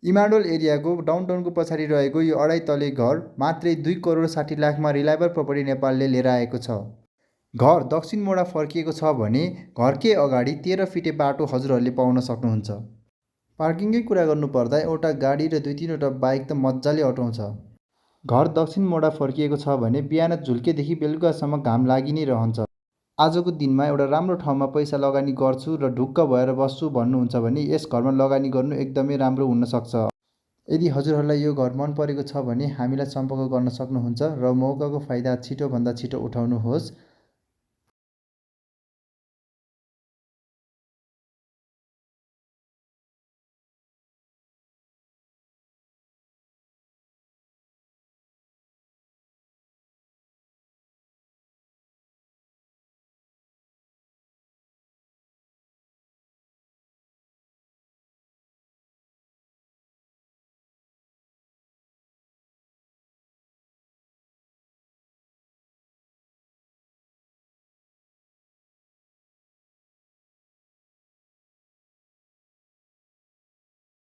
इमाडोल एरियाको डाउनटाउनको पछाडि रहेको यो 2.5 तले घर मात्रै 2,60,00,000मा रिलायबल प्रपर्टी नेपालले लिएर आएको छ। घर दक्षिण मोडा फर्किएको छ भने घरकै अगाडि 13 फिटे बाटो हजुरहरूले पाउन सक्नुहुन्छ। पार्किङकै कुरा गर्नुपर्दा एउटा गाडी र 2-3वटा बाइक त मजाले अटाउँछ। घर दक्षिण मोडा फर्किएको छ भने बिहान झुल्केदेखि बेलुकासम्म घाम लागि नै रहन्छ। आजको दिनमा एउटा राम्रो ठाउँमा पैसा लगानी गर्छु र ढुक्क भएर बस्छु भन्नुहुन्छ भने यस घरमा लगानी गर्नु एकदमै राम्रो हुन सक्छ। यदि हजुरहरूलाई यो घर मन परेको छ भने हामीलाई सम्पर्क गर्न सक्नुहुन्छ र मौकाको फाइदा छिटोभन्दा छिटो उठाउनुहोस्।